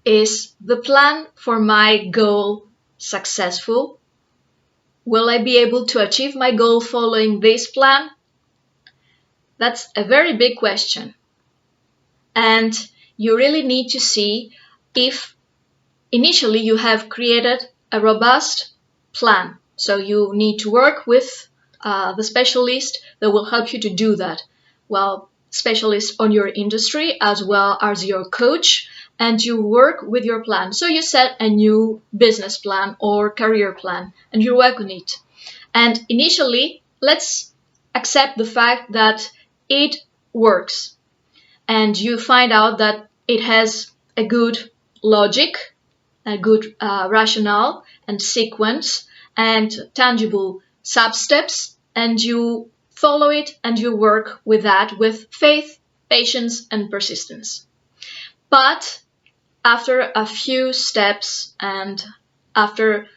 Is the plan for my goal successful? Will I be able to achieve my goal following this plan? That's a very big question. And you really need to see if initially you have created a robust plan. So you need to work with the specialist that will help you to do that. Well, specialist on your industry as well as your coach, and you work with your plan. So you set a new business plan or career plan and you work on it. And initially, let's accept the fact that it works and you find out that it has a good logic, a good rationale and sequence and tangible sub-steps, and you follow it and you work with that with faith, patience, and persistence. But after a few steps and after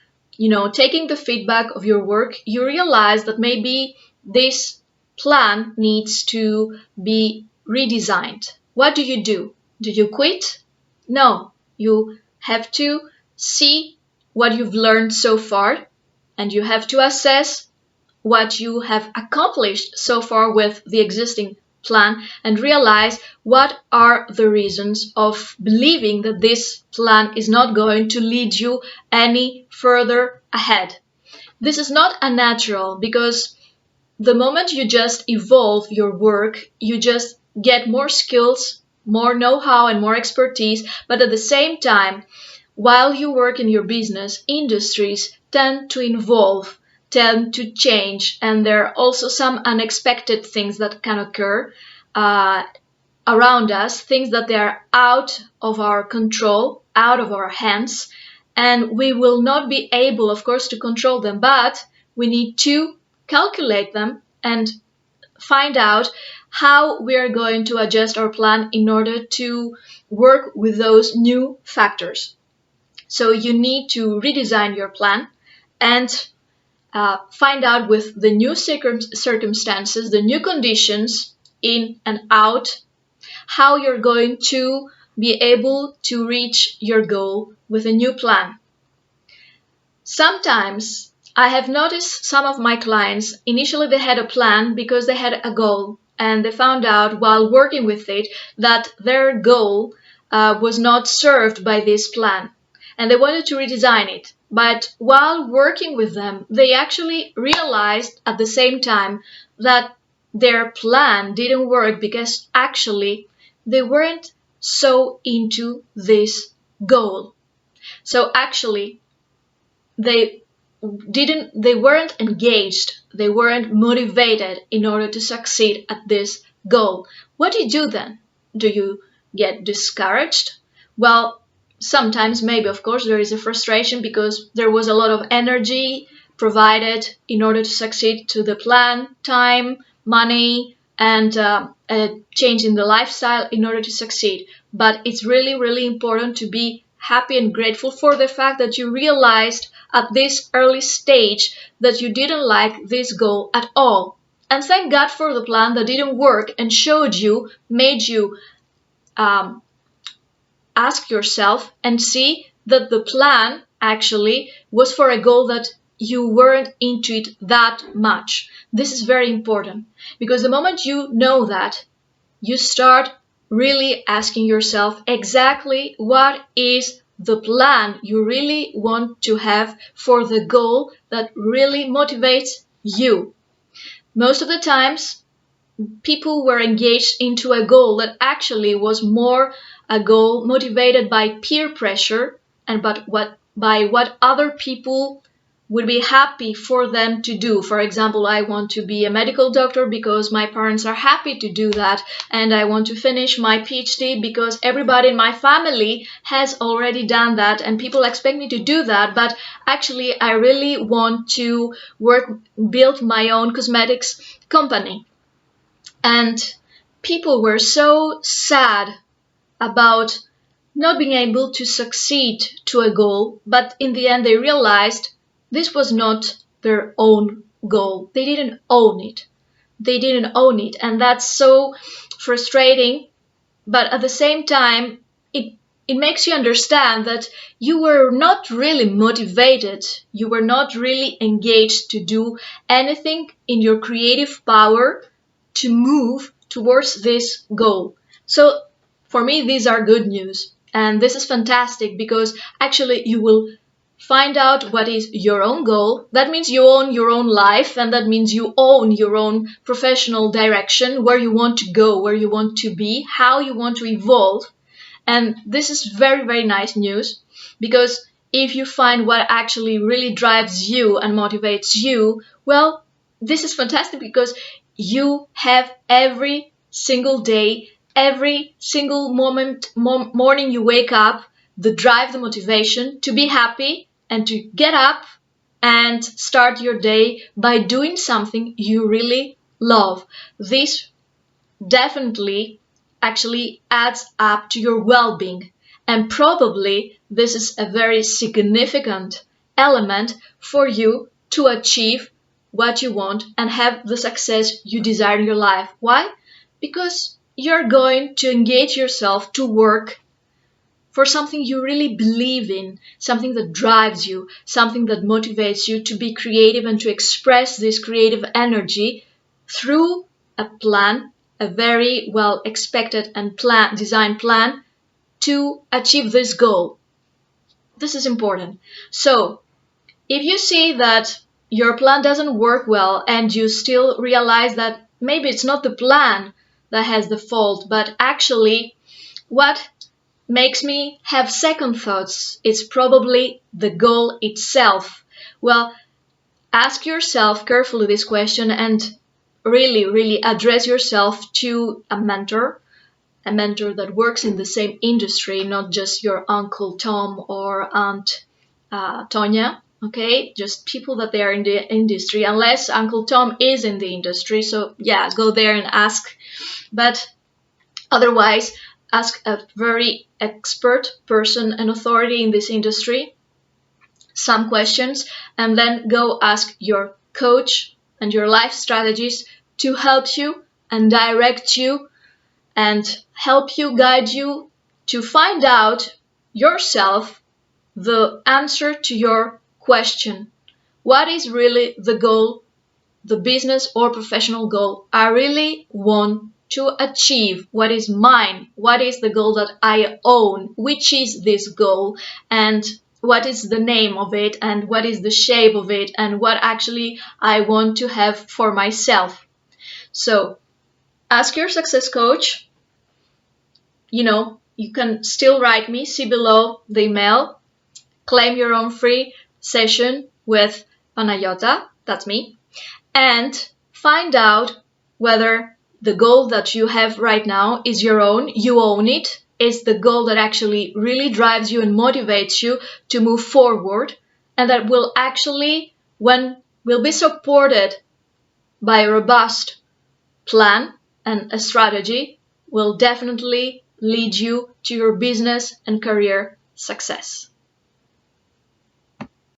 taking the feedback of your work, you realize that maybe this plan needs to be redesigned. What do? Do you quit? No, you have to see what you've learned so far and you have to assess what you have accomplished so far with the existing plan and realize what are the reasons of believing that this plan is not going to lead you any further ahead. This is not unnatural because the moment you just evolve your work, you just get more skills, more know-how and more expertise, but at the same time, while you work in your business, industries tend to evolve, tend to change, and there are also some unexpected things that can occur around us, things that they are out of our control, out of our hands, and we will not be able, of course, to control them, but we need to calculate them and find out how we are going to adjust our plan in order to work with those new factors. So you need to redesign your plan and find out with the new circumstances, the new conditions in and out, how you're going to be able to reach your goal with a new plan. Sometimes I have noticed some of my clients, initially they had a plan because they had a goal, and they found out while working with it that their goal was not served by this plan, and they wanted to redesign it. But while working with them, they actually realized at the same time that their plan didn't work because actually they weren't so into this goal. So actually they weren't engaged, they weren't motivated in order to succeed at this goal. What do you do then? Do you get discouraged? Well, sometimes maybe, of course, there is a frustration because there was a lot of energy provided in order to succeed to the plan, time, money, and a change in the lifestyle in order to succeed. But it's really, really important to be happy and grateful for the fact that you realized at this early stage that you didn't like this goal at all. And thank God for the plan that didn't work and showed you, made you ask yourself and see that the plan actually was for a goal that you weren't into it that much. This is very important because the moment you know that, you start really asking yourself exactly what is the plan you really want to have for the goal that really motivates you. Most of the times, people were engaged into a goal that actually was more a goal motivated by peer pressure and by what other people would be happy for them to do. For example, I want to be a medical doctor because my parents are happy to do that, and I want to finish my PhD because everybody in my family has already done that and people expect me to do that, but actually I really want to build my own cosmetics company. And people were so sad about not being able to succeed to a goal, but in the end they realized this was not their own goal. They didn't own it. They didn't own it. And that's so frustrating. But at the same time, it it makes you understand that you were not really motivated, you were not really engaged to do anything in your creative power to move towards this goal. So for me, these are good news. And this is fantastic because actually you will find out what is your own goal. That means you own your own life, and that means you own your own professional direction, where you want to go, where you want to be, how you want to evolve. And this is very, very nice news, because if you find what actually really drives you and motivates you, well, this is fantastic because you have every single day, every single morning you wake up, the drive, the motivation to be happy and to get up and start your day by doing something you really love. This definitely actually adds up to your well-being, and probably this is a very significant element for you to achieve what you want and have the success you desire in your life. Why? Because you're going to engage yourself to work for something you really believe in, something that drives you, something that motivates you to be creative and to express this creative energy through a plan, a very well expected and designed plan to achieve this goal. This is important. So if you see that your plan doesn't work well and you still realize that maybe it's not the plan that has the fault, but actually what makes me have second thoughts, it's probably the goal itself. Well, ask yourself carefully this question and really, really address yourself to a mentor that works in the same industry, not just your Uncle Tom or Aunt Tonya. Okay, just people that they are in the industry, unless Uncle Tom is in the industry. So yeah, go there and ask. But otherwise, ask a very expert person, an authority in this industry, some questions, and then go ask your coach and your life strategist to help you and direct you and help you, guide you to find out yourself the answer to your question. What is really the goal, the business or professional goal I really want to achieve? What is mine? What is the goal that I own? Which is this goal? And what is the name of it? And what is the shape of it? And what actually I want to have for myself? So ask your success coach. You can still write me, see below the email. Claim your own free session with Panagiota, that's me, and find out whether the goal that you have right now is your own, you own it, is the goal that actually really drives you and motivates you to move forward, and that will actually, will be supported by a robust plan and a strategy, will definitely lead you to your business and career success.